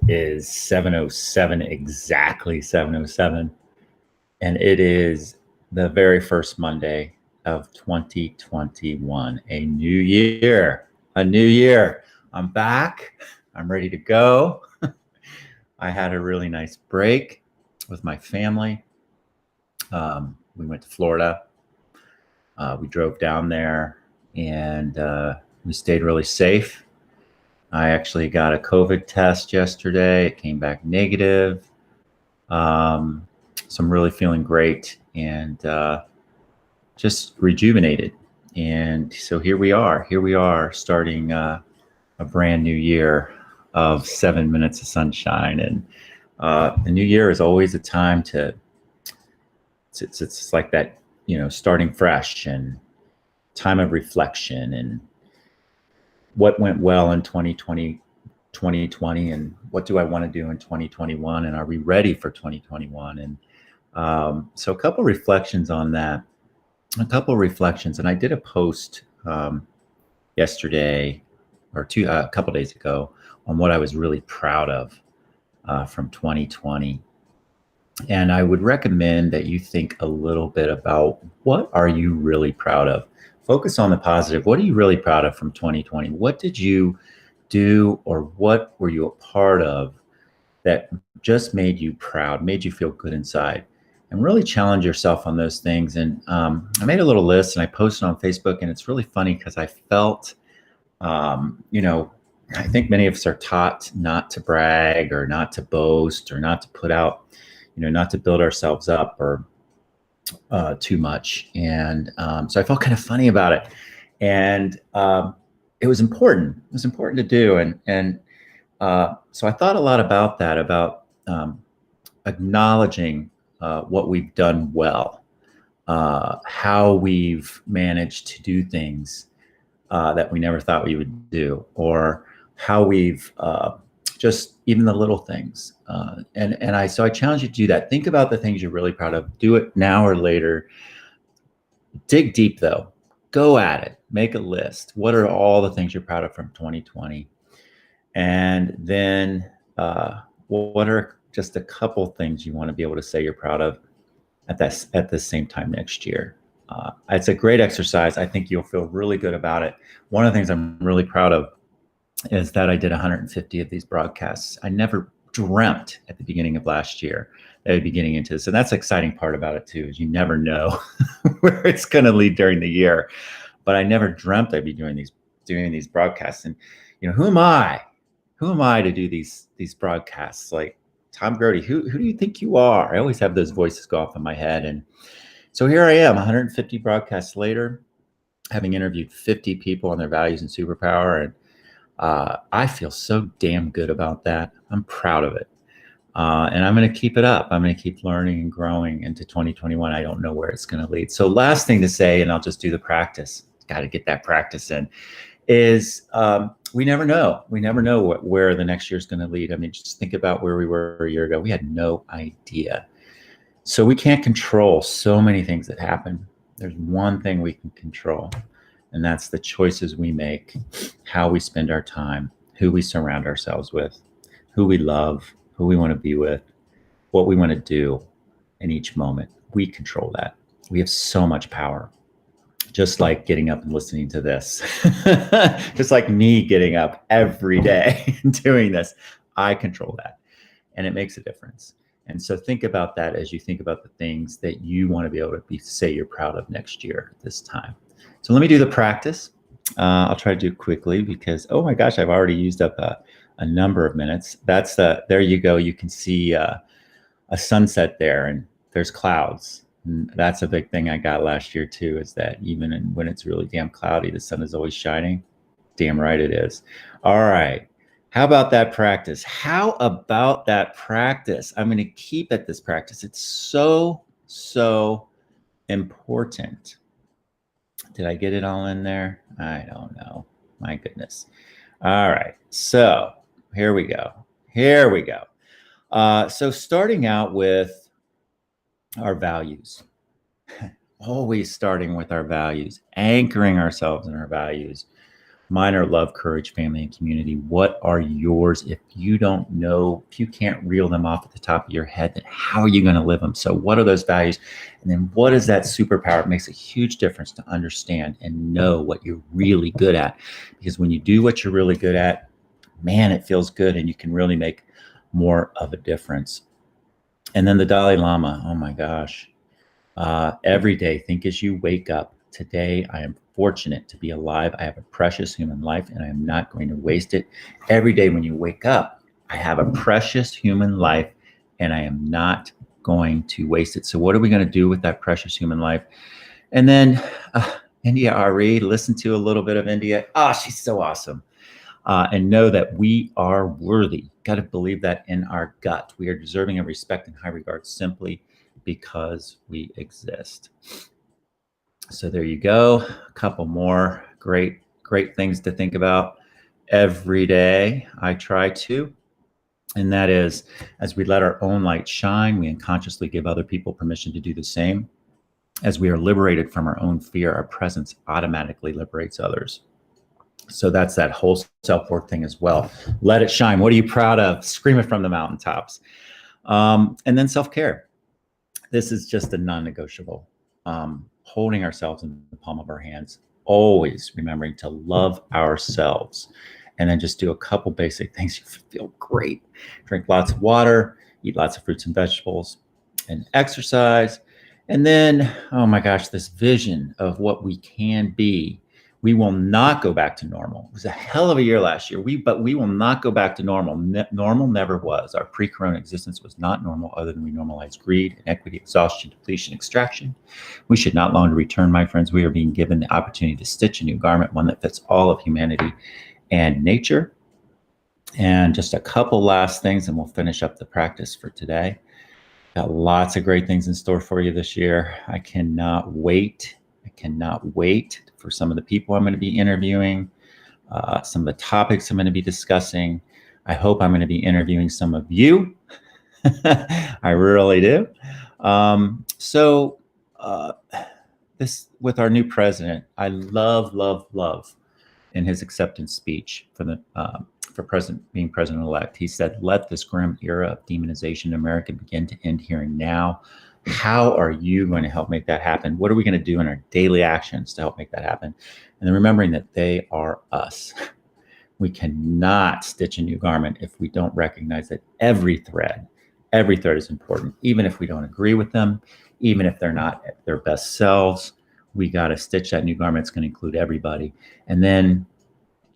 is 7:07, exactly 7:07, and it is the very first Monday of 2021, a new year, a new year. I'm back. I'm ready to go. I had a really nice break with my family. We went to Florida. We drove down there and we stayed really safe. I actually got a COVID test yesterday. It came back negative. So I'm really feeling great and just rejuvenated. And so here we are. Here we are starting a brand new year of 7 minutes of sunshine. And the new year is always a time to, it's like that, starting fresh and time of reflection and what went well in 2020, and what do I want to do in 2021, and are we ready for 2021? And so a couple reflections on that, and I did a post yesterday or a couple days ago on what I was really proud of from 2020. And I would recommend that you think a little bit about, what are you really proud of? Focus on the positive. What are you really proud of from 2020? What did you do, or what were you a part of that just made you proud, made you feel good inside? And really challenge yourself on those things. And I made a little list and I posted on Facebook, and it's really funny because I felt, I think many of us are taught not to brag or not to boast or not to put out, not to build ourselves up or too much. And so I felt kind of funny about it. And it was important. It was important to do. And so I thought a lot about that, about acknowledging what we've done well, how we've managed to do things that we never thought we would do, or how we've just even the little things. So I challenge you to do that. Think about the things you're really proud of. Do it now or later. Dig deep though. Go at it. Make a list. What are all the things you're proud of from 2020? And then what are just a couple things you want to be able to say you're proud of at the same time next year? It's a great exercise. I think you'll feel really good about it. One of the things I'm really proud of is that I did 150 of these broadcasts. I never dreamt at the beginning of last year that I'd be getting into this. And that's the exciting part about it too, is you never know where it's going to lead during the year. But I never dreamt I'd be doing these broadcasts. And who am I? Who am I to do these broadcasts? Like, Tom Grody, who do you think you are? I always have those voices go off in my head. And so here I am, 150 broadcasts later, having interviewed 50 people on their values and superpower. And I feel so damn good about that. I'm proud of it. And I'm going to keep it up. I'm going to keep learning and growing into 2021. I don't know where it's going to lead. So last thing to say, and I'll just do the practice. Got to get that practice in, is we never know. We never know where the next year is going to lead. I mean, just think about where we were a year ago. We had no idea. So we can't control so many things that happen. There's one thing we can control, and that's the choices we make, how we spend our time, who we surround ourselves with, who we love, who we want to be with, what we want to do in each moment. We control that. We have so much power. Just like getting up and listening to this, just like me getting up every day and doing this, I control that, and it makes a difference. And so think about that as you think about the things that you want to be able to say you're proud of next year at this time. So let me do the practice. I'll try to do it quickly because, oh my gosh, I've already used up a number of minutes. There you go. You can see a sunset there, and there's clouds. And that's a big thing I got last year too, is that even when it's really damn cloudy, the sun is always shining. Damn right it is. All right. How about that practice? I'm going to keep at this practice. It's so, so important. Did I get it all in there? I don't know. My goodness. All right. So here we go. So starting out with our values. Always starting with our values, anchoring ourselves in our values. Mine are love, courage, family, and community. What are yours? If you don't know, if you can't reel them off at the top of your head, then how are you going to live them? So what are those values? And then what is that superpower? It makes a huge difference to understand and know what you're really good at. Because when you do what you're really good at, man, it feels good and you can really make more of a difference. And then the Dalai Lama, oh my gosh. Every day, think as you wake up. Today, I am fortunate to be alive. I have a precious human life and I am not going to waste it. Every day when you wake up, I have a precious human life and I am not going to waste it. So, what are we going to do with that precious human life? And then India Ari, listen to a little bit of India. Oh, she's so awesome. And know that we are worthy. Got to believe that in our gut. We are deserving of respect and high regard simply because we exist. So there you go. A couple more great things to think about every day. I try to. And that is, as we let our own light shine, we unconsciously give other people permission to do the same. As we are liberated from our own fear, our presence automatically liberates others. So that's that whole self-worth thing as well. Let it shine. What are you proud of? Scream it from the mountaintops. And then self-care. This is just a non-negotiable. Holding ourselves in the palm of our hands, always remembering to love ourselves, and then just do a couple basic things. You feel great. Drink lots of water, eat lots of fruits and vegetables, and exercise. And then, oh my gosh, this vision of what we can be. We will not go back to normal. It was a hell of a year last year. But we will not go back to normal. Normal never was. Our pre-corona existence was not normal, other than we normalized greed, inequity, exhaustion, depletion, extraction. We should not long to return, my friends. We are being given the opportunity to stitch a new garment, one that fits all of humanity and nature. And just a couple last things, and we'll finish up the practice for today. Got lots of great things in store for you this year. I cannot wait. I cannot wait for some of the people I'm going to be interviewing, some of the topics I'm going to be discussing. I hope I'm going to be interviewing some of you. I really do. This with our new president, I love in his acceptance speech for the being president-elect. He said, "Let this grim era of demonization in America begin to end here and now." How are you going to help make that happen? What are we going to do in our daily actions to help make that happen? And then remembering that they are us. We cannot stitch a new garment if we don't recognize that every thread is important, even if we don't agree with them, even if they're not at their best selves. We got to stitch that new garment. It's going to include everybody. And then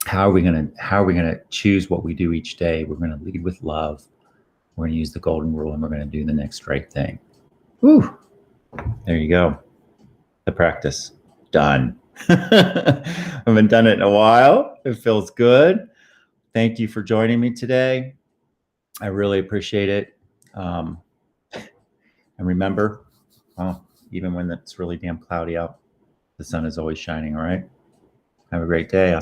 how are we going to choose what we do each day? We're going to lead with love. We're going to use the golden rule, and we're going to do the next right thing. Whew. There you go. The practice done. I haven't done it in a while. It feels good. Thank you for joining me today. I really appreciate it. And remember, even when it's really damn cloudy out, the sun is always shining. All right. Have a great day.